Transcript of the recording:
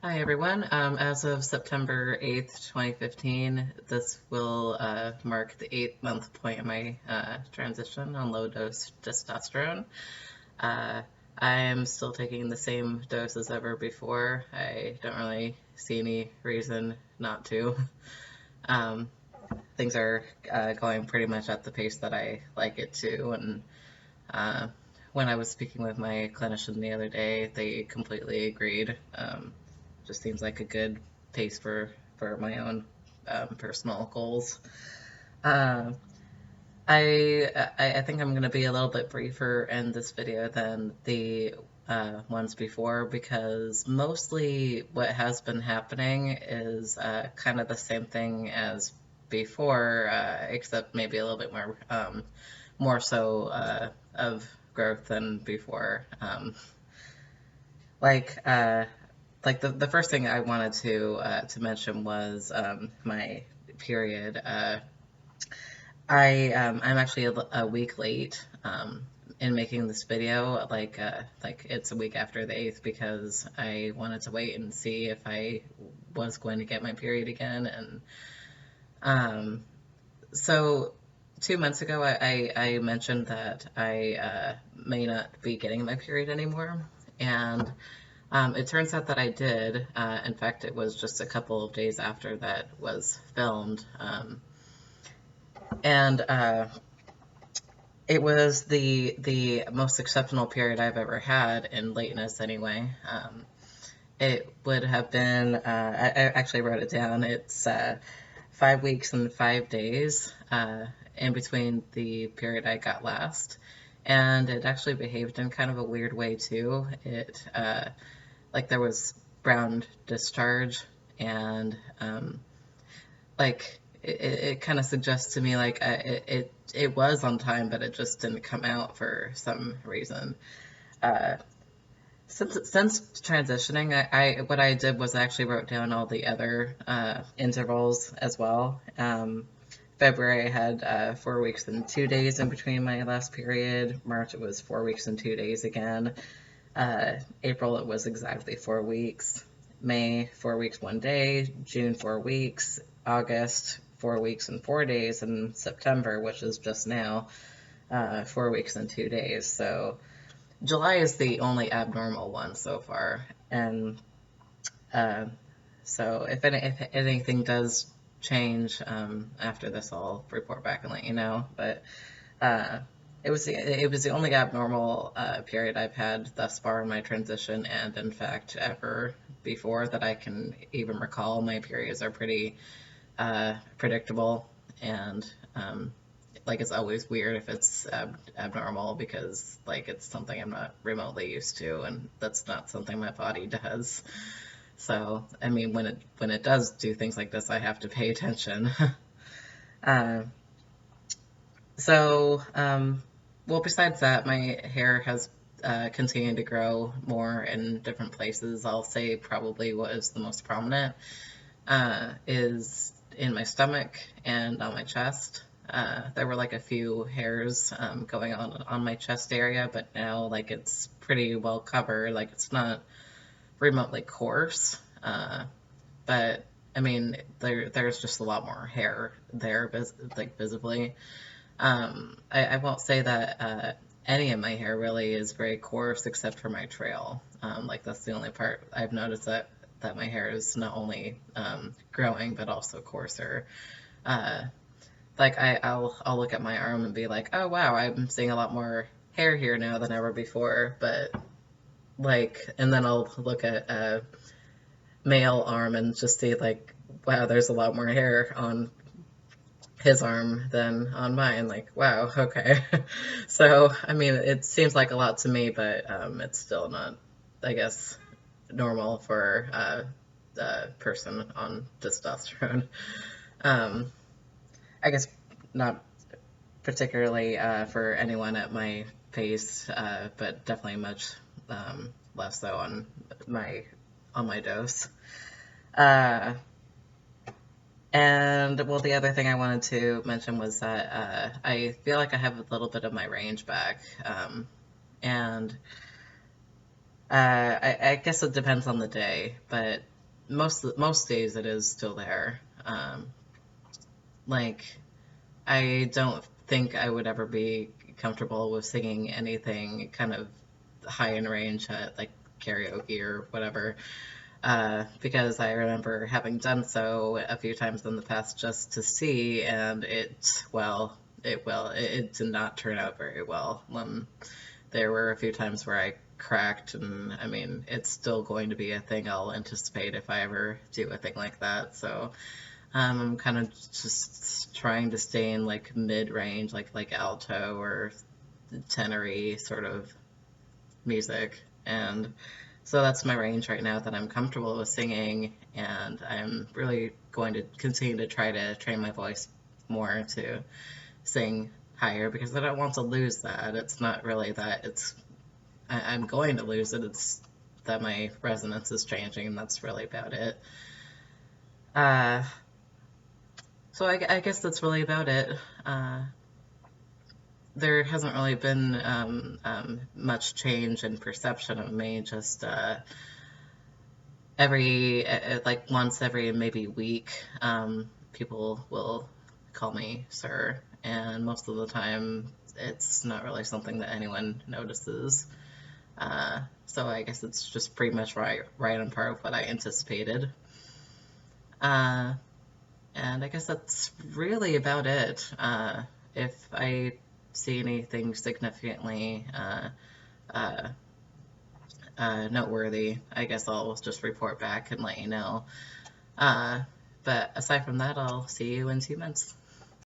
Hi everyone. As of September 8th, 2015, this will mark the 8th month point in my transition on low dose testosterone. Uh, I am still taking the same dose as ever before. I don't really see any reason not to. Um, Things are going pretty much at the pace that I like it to, and uh, when I was speaking with my clinician the other day, they completely agreed. Just seems like a good pace for my own personal goals. Uh, I think I'm going to be a little bit briefer in this video than the ones before because mostly what has been happening is kind of the same thing as before, except maybe a little bit more so of growth than before. Like uh, the first thing I wanted to mention was my period. I'm actually a week late in making this video. Like it's a week after the 8th because I wanted to wait and see if I was going to get my period again. And um, so 2 months ago, I mentioned that I may not be getting my period anymore, and it turns out that I did. In fact, it was just a couple of days after that was filmed. And It was the most exceptional period I've ever had in lateness anyway. It would have been, I actually wrote it down, it's 5 weeks and 5 days in between the period I got last. And it actually behaved in kind of a weird way too. Like there was brown discharge and it kind of suggests to me like it was on time, but it just didn't come out for some reason. Uh, since transitioning, I what I did was I actually wrote down all the other intervals as well. February I had 4 weeks and 2 days in between my last period. March it was 4 weeks and 2 days again. April it was exactly 4 weeks. May 4 weeks 1 day. June 4 weeks. August 4 weeks and 4 days, and September, which is just now, 4 weeks and 2 days. So July is the only abnormal one so far, and uh, so if anything does change after this, I'll report back and let you know. But uh, it was the only abnormal period I've had thus far in my transition, and in fact ever before that I can even recall. My periods are pretty predictable, and like it's always weird if it's abnormal because like it's something I'm not remotely used to, and that's not something my body does. So I mean, when it does do things like this, I have to pay attention. uh, so well, besides that, my hair has continued to grow more in different places. I'll say probably what is the most prominent is in my stomach and on my chest. There were like a few hairs going on my chest area, but now like it's pretty well covered. Like it's not remotely coarse, but I mean there's just a lot more hair there, like visibly. I won't say that any of my hair really is very coarse except for my trail. Like that's the only part I've noticed that my hair is not only growing but also coarser. Uh, like I'll look at my arm and be like, oh wow, I'm seeing a lot more hair here now than ever before. But like, and then I'll look at a male arm and just see like, wow, there's a lot more hair on his arm than on mine. Like, wow, okay. So, I mean, it seems like a lot to me, but it's still not, I guess, normal for a person on testosterone. Um, I guess not particularly for anyone at my pace, but definitely much less so on my dose. Uh, And well, the other thing I wanted to mention was that I feel like I have a little bit of my range back, and I guess it depends on the day. But most days it is still there. Like I don't think I would ever be comfortable with singing anything kind of high in range at like karaoke or whatever, because I remember having done so a few times in the past just to see, and it did not turn out very well. There were a few times where I cracked, and I mean, it's still going to be a thing I'll anticipate if I ever do a thing like that. So I'm kind of just trying to stay in like mid range, like alto or tenory sort of music, and so that's my range right now that I'm comfortable with singing, and I'm really going to continue to try to train my voice more to sing higher because I don't want to lose that. It's not really that I'm going to lose it. It's that my resonance is changing, and that's really about it. Uh, so I guess that's really about it. Uh, there hasn't really been much change in perception of me. Just like once every maybe week, people will call me sir, and most of the time it's not really something that anyone notices. So I guess it's just pretty much right on par with what I anticipated. Uh, and I guess that's really about it. If I see anything significantly uh, noteworthy, I guess I'll just report back and let you know. Uh, but aside from that, I'll see you in 2 months.